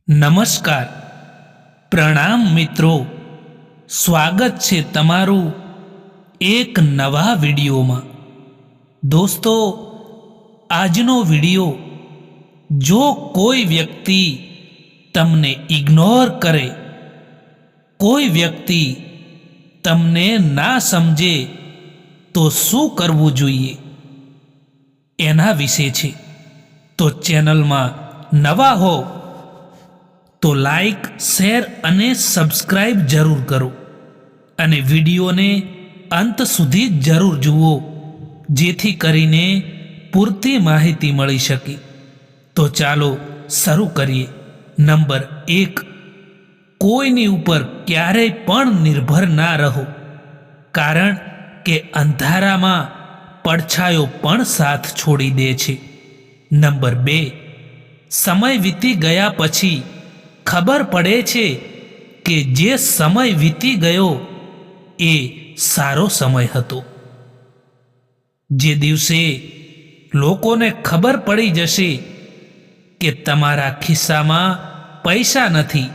નમસ્કાર, પ્રણામ મિત્રો. સ્વાગત છે તમારું એક નવા વિડીયોમાં. દોસ્તો, આજનો વિડીયો જો કોઈ વ્યક્તિ તમને ઇગ્નોર કરે, કોઈ વ્યક્તિ તમને ના સમજે તો શું કરવું જોઈએ એના વિશે છે. તો ચેનલમાં નવા હો તો લાઈક, શેર અને સબસ્ક્રાઈબ જરૂર કરો અને વિડીયોને અંત સુધી જરૂર જુઓ, જેથી કરીને પૂરતી માહિતી મળી શકે. તો ચાલો શરૂ કરીએ. નંબર 1, કોઈની ઉપર ક્યારેય પણ નિર્ભર ના રહો, કારણ કે અંધારામાં પડછાયો પણ સાથ છોડી દે છે. નંબર 2, સમય વીતી ગયા પછી ખબર પડે છે કે જે સમય વીતી ગયો એ સારો સમય હતો. જે દિવસે લોકોને ખબર પડી જશે કે તમારા ખિસ્સામાં પૈસા નથી,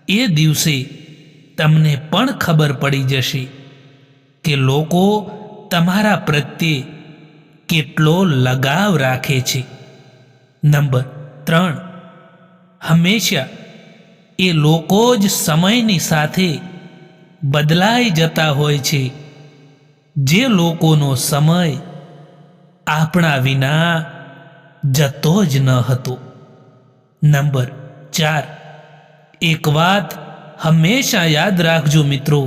એ દિવસે તમને પણ ખબર પડી જશે કે લોકો તમારા પ્રત્યે કેટલો લગાવ રાખે છે. નંબર 3, હંમેશા એ લોકો જ સમયની સાથે બદલાઈ જતા હોય છે, જે લોકોનો સમય આપણા વિના જતો જ ન હતો. નંબર 4, એક વાત હંમેશા યાદ રાખજો મિત્રો,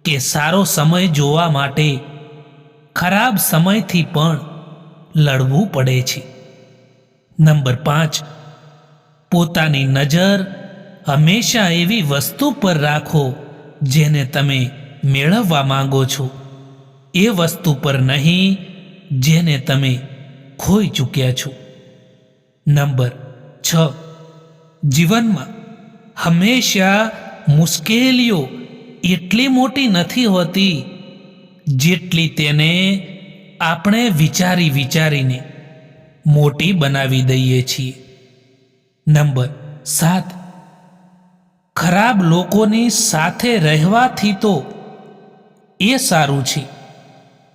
કે સારો સમય જોવા માટે ખરાબ સમયથી પણ લડવું પડે છે. નંબર 5, પોતાની નજર હંમેશા એવી વસ્તુ પર રાખો જેને તમે મેળવવા માંગો છો, એ વસ્તુ પર નહીં જેને તમે ખોઈ ચૂક્યા છો. નંબર 6, જીવનમાં હંમેશા મુશ્કેલીઓ એટલી મોટી નથી હોતી જેટલી તેને આપણે વિચારીને મોટી બનાવી દઈએ છીએ. નંબર 7, ખરાબ લોકોની સાથે રહેવાથી તો એ સારું છે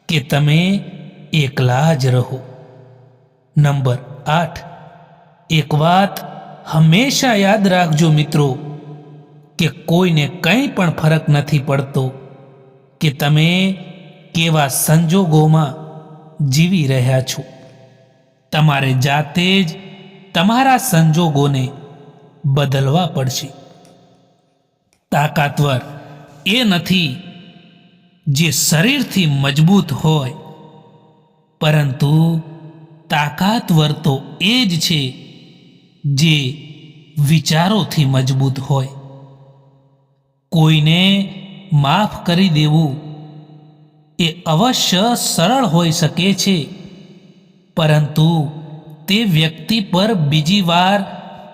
કે તમે એકલા જ રહો. નંબર 8, એક વાત હંમેશા યાદ રાખજો મિત્રો, કે કોઈને કંઈ પણ ફરક નથી પડતો કે તમે કેવા સંજોગોમાં જીવી રહ્યા છો. તમારે જાતે જ તમારા સંજોગોને બદલવા પડશે. તાકાતવર એ નથી જે શરીરથી મજબૂત હોય, પરંતુ તાકાતવર તો એ જ છે જે વિચારોથી મજબૂત હોય. કોઈને માફ કરી દેવું એ અવશ્ય સરળ હોઈ શકે છે, પરંતુ તે વ્યક્તિ પર બીજી વાર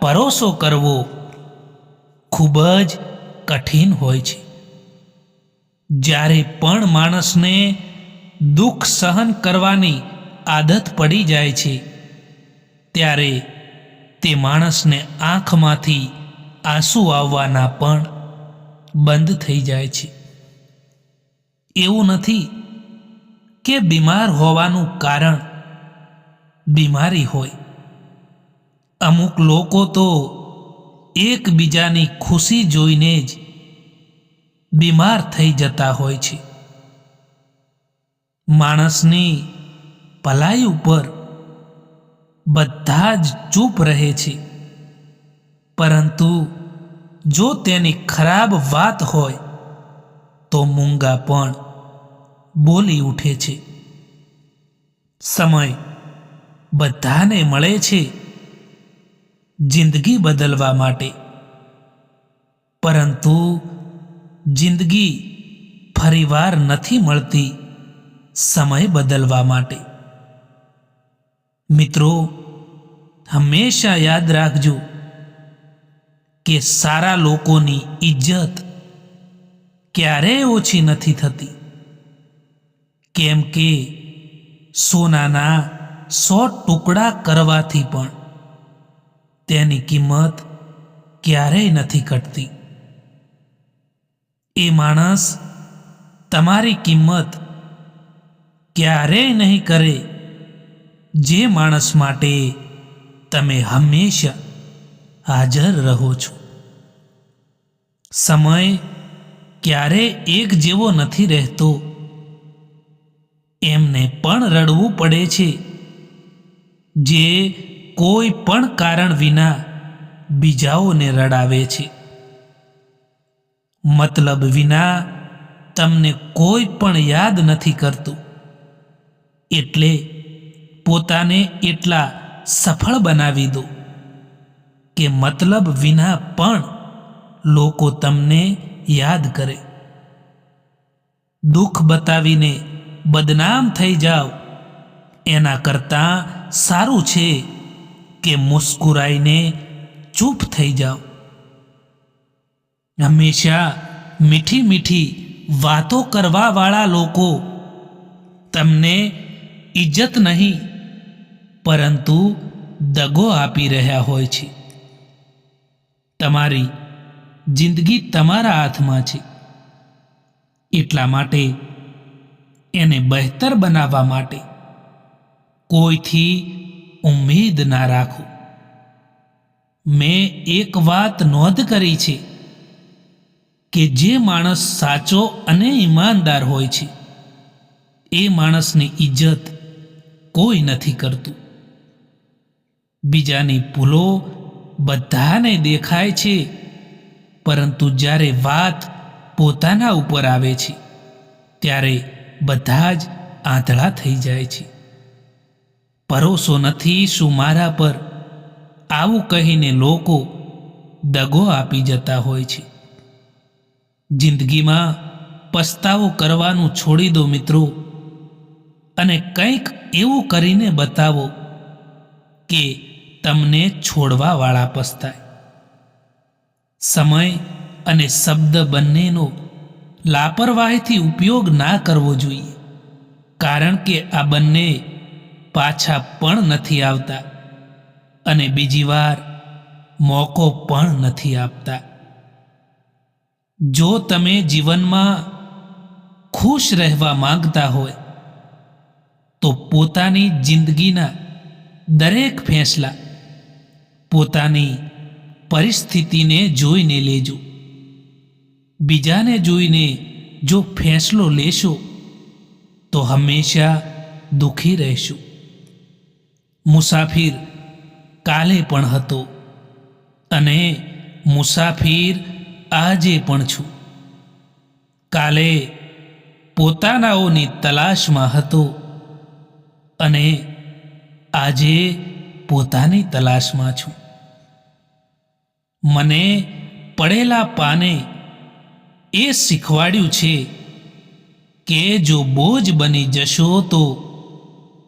ભરોસો કરવો ખૂબ જ કઠિન હોય છે. જ્યારે પણ માણસને દુઃખ સહન કરવાની આદત પડી જાય છે, ત્યારે તે માણસને આંખમાંથી આંસુ આવવાના પણ બંધ થઈ જાય છે. એવું નથી કે બીમાર હોવાનું કારણ બીમારી હોય. અમુક લોકો તો એકબીજાની ખુશી જોઈને જ બીમાર થઈ જતા હોય છે. માણસની ભલાઈ ઉપર બધા જ ચૂપ રહે છે, પરંતુ જો તેની ખરાબ વાત હોય તો મૂંગા પણ બોલી ઉઠે છે. સમય બધાને મળે છે જિંદગી બદલવા માટે, પરંતુ જિંદગી ફરીવાર નથી મળતી સમય બદલવા માટે. મિત્રો, હંમેશા યાદ રાખજો કે સારા લોકોની ઇજ્જત ક્યારેય ઓછી નથી થતી, કેમ કે સોનાના 100 ટુકડા કરવાથી પણ તેની કિંમત ક્યારેય નથી ઘટતી. એ માણસ તમારી કિંમત ક્યારેય નહીં કરે જે માણસ માટે તમે હંમેશા હાજર રહો છો. સમય ક્યારેય એક જેવો નથી રહેતો. એમને પણ રડવું પડે છે જે કોઈ પણ કારણ વિના બીજાઓને રડાવે છે. મતલબ વિના તમને કોઈ પણ યાદ નથી કરતું, એટલે પોતાને એટલા સફળ બનાવી દો કે મતલબ વિના પણ લોકો તમને યાદ કરે. દુઃખ બતાવીને બદનામ થઈ જાઓ એના કરતાં સારું છે કે મુસ્કુરાઈને ચૂપ થઈ જાઓ. હંમેશા મીઠી મીઠી વાતો કરવાવાળા લોકો તમને ઇજ્જત નહીં પરંતુ દગો આપી રહ્યા હોય છે. તમારી જિંદગી તમારા હાથમાં છે, એટલા માટે એને બહેતર બનાવવા માટે કોઈથી ઉમ્મીદ ના રાખો. મેં એક વાત નોંધ કરી છે કે જે માણસ સાચો અને ઈમાનદાર હોય છે એ માણસની ઇજ્જત કોઈ નથી કરતું. બીજાની ભૂલો બધાને દેખાય છે, પરંતુ જ્યારે વાત પોતાના ઉપર આવે છે ત્યારે બધા જ આંધળા થઈ જાય છે. ભરોસો નથી શું મારા પર, આવું કહીને લોકો દગો આપી જતા હોય છે. જિંદગીમાં પસ્તાવો કરવાનું છોડી દો મિત્રો, અને કંઈક એવું કરીને બતાવો કે તમને છોડવાવાળા પસ્તાય. સમય અને શબ્દ બંનેનો લાપરવાહીથી ઉપયોગ ના કરવો જોઈએ, કારણ કે આ બંને પાછા પણ નથી આવતા અને બીજી વાર મોકો પણ નથી આપતા. જો તમે જીવનમાં ખુશ રહેવા માંગતા હોય તો પોતાની જિંદગીના દરેક ફેંસલા પોતાની પરિસ્થિતિને જોઈને લેજો. બીજાને જોઈને જો ફેંસલો લેશો તો હંમેશા દુઃખી રહેશો. મુસાફિર કાલે પણ હતો અને મુસાફિર આજે પણ છું. કાલે પોતાનાઓની તલાશમાં હતો અને આજે પોતાની તલાશમાં છું. મને પડેલા પાને એ શીખવાડ્યું છે કે જો બોજ બની જશો તો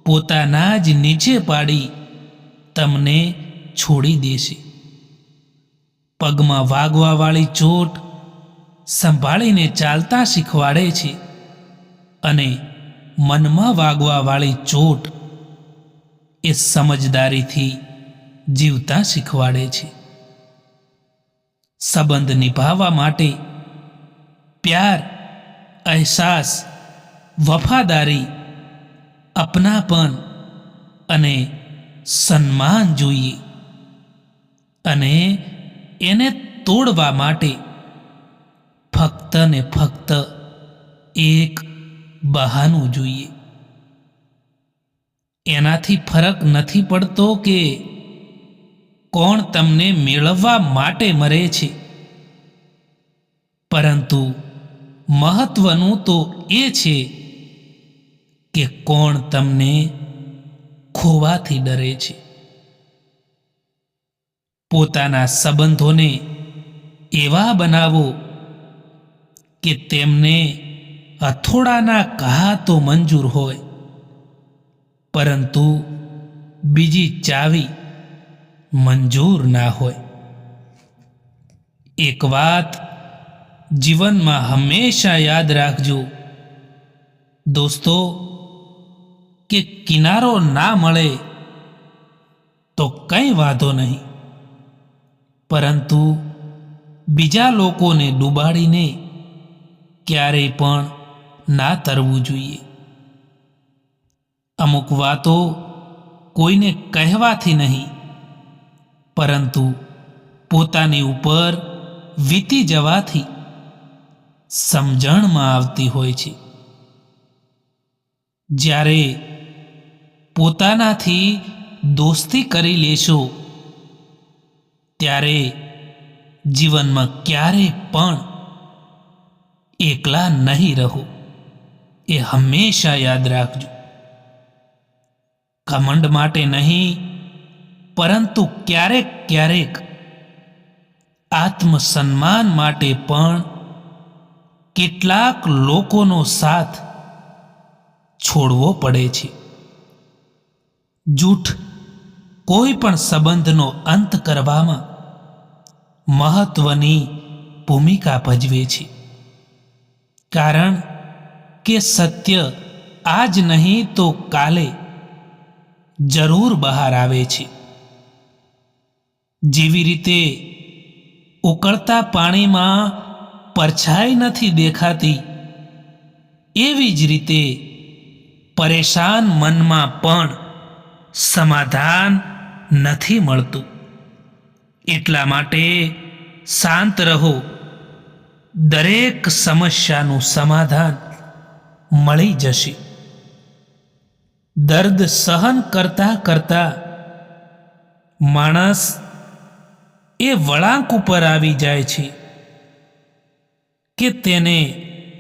પોતાના જ નીચે પાડી તમને છોડી દેશે. પગમાં વાગવાવાળી ચોટ સંભાળીને ચાલતા શીખવાડે છે અને મનમાં વાગવાવાળી ચોટ એ સમજદારીથી જીવતા શીખવાડે છે. સંબંધ નિભાવવા માટે પ્યાર, અહેસાસ, વફાદારી, અપનાપન અને સન્માન જોઈએ, અને એને તોડવા માટે ફક્ત ને ફક્ત એક બહાનું જોઈએ. એનાથી ફરક નથી પડતો કે કોણ તમને મેળવવા માટે મરે છે, પરંતુ મહત્વનું તો એ છે કે કોણ તમને ખોવાથી ડરે છે. પોતાના સંબંધોને એવા બનાવો કે તેમને હથોડાના ઘા તો મંજૂર હોય, પરંતુ બીજી ચાવી મંજૂર ના હોય. એક વાત જીવનમાં હંમેશા યાદ રાખજો દોસ્તો, કે કિનારો ના મળે તો કંઈ વાંધો નહીં, પરંતુ બીજા લોકોને ડૂબાડીને ક્યારેય પણ ના તરવું જોઈએ. અમુક વાતો કોઈને કહેવાથી નહીં, પરંતુ પોતાની ઉપર વીતી જવાથી સમજણમાં આવતી હોય છે. જ્યારે પોતાનાથી દોસ્તી કરી લેશો ત્યારે જીવનમાં ક્યારેય પણ એકલા નહીં રહો, એ હંમેશા યાદ રાખજો. ઘમંડ માટે નહીં, પરંતુ ક્યારેક ક્યારેક આત્મસન્માન માટે પણ કેટલાક લોકોનો સાથ છોડવો પડે છે. જૂઠ કોઈ પણ સંબંધનો અંત કરવામાં મહત્વની ભૂમિકા ભજવે છે, કારણ કે સત્ય આજ નહીં તો કાલે જરૂર બહાર આવે છે. જેવી રીતે ઉકળતા પાણીમાં પરછાઈ નથી દેખાતી, એવી જ રીતે પરેશાન મનમાં પણ સમાધાન નથી મળતું. એટલા માટે શાંત રહો, દરેક સમસ્યાનું સમાધાન મળી જશે. દર્દ સહન કરતા કરતા માણસ એ વળાંક ઉપર આવી જાય છે કે તેને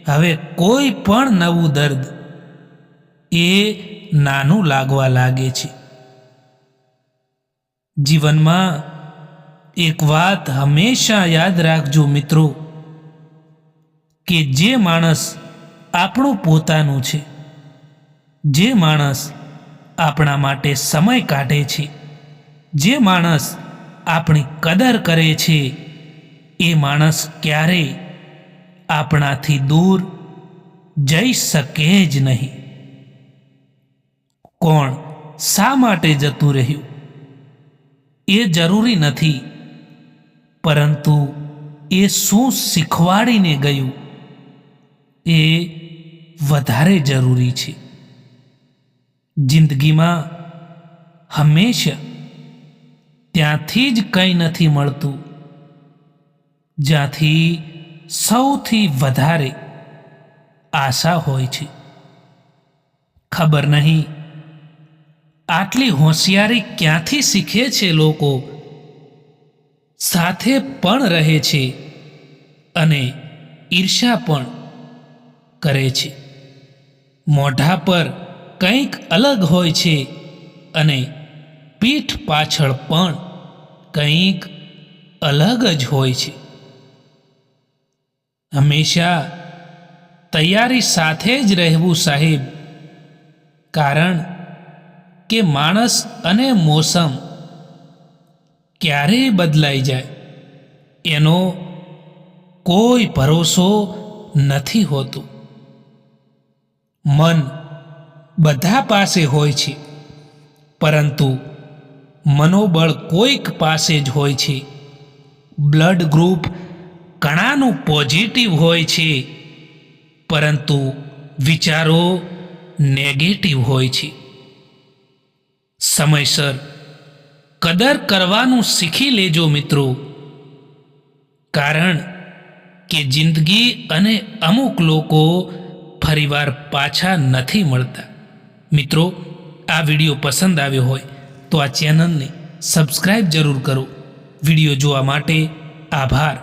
હવે કોઈ પણ નવું દર્દ એ નાનું લાગવા લાગે છે. જીવનમાં એક વાત હંમેશા યાદ રાખજો મિત્રો, કે જે માણસ આપણું પોતાનું છે, જે માણસ આપણા માટે સમય કાઢે છે, જે માણસ આપણી કદર કરે છે, એ માણસ ક્યારેય આપણાથી દૂર જઈ શકે જ નહીં. કોણ શા માટે જતું રહ્યું એ જરૂરી નથી, પરંતુ એ શું શીખવાડીને ગયું એ વધારે જરૂરી છે. જિંદગીમાં હંમેશા ત્યાંથી જ કંઈ નથી મળતું જ્યાંથી સૌથી વધારે આશા હોય છે. ખબર નહીં આટલી હોશિયારી ક્યાંથી શીખે છે લોકો, સાથે પણ રહે છે અને ઈર્ષ્યા પણ કરે છે. મોઢા પર કંઈક અલગ હોય છે અને પીઠ પાછળ પણ કંઈક અલગ જ હોય છે. હંમેશા તૈયારી સાથે જ રહેવું સાહેબ, કારણ કે માણસ અને મોસમ ક્યારેય બદલાઈ જાય એનો કોઈ ભરોસો નથી હોતો. મન બધા પાસે હોય છે, પરંતુ મનોબળ કોઈક પાસે જ હોય છે. બ્લડ ગ્રુપ ઘણાનું પોઝિટિવ હોય છે, પરંતુ વિચારો નેગેટિવ હોય છે. સમયસર કદર કરવાનું શીખી લેજો મિત્રો, કારણ કે જિંદગી અને અમુક લોકો ફરીવાર પાછા નથી મળતા. મિત્રો, આ વિડીયો પસંદ આવ્યો હોય તો આ ચેનલને સબસ્ક્રાઈબ જરૂર કરો. વિડીયો જોવા માટે આભાર.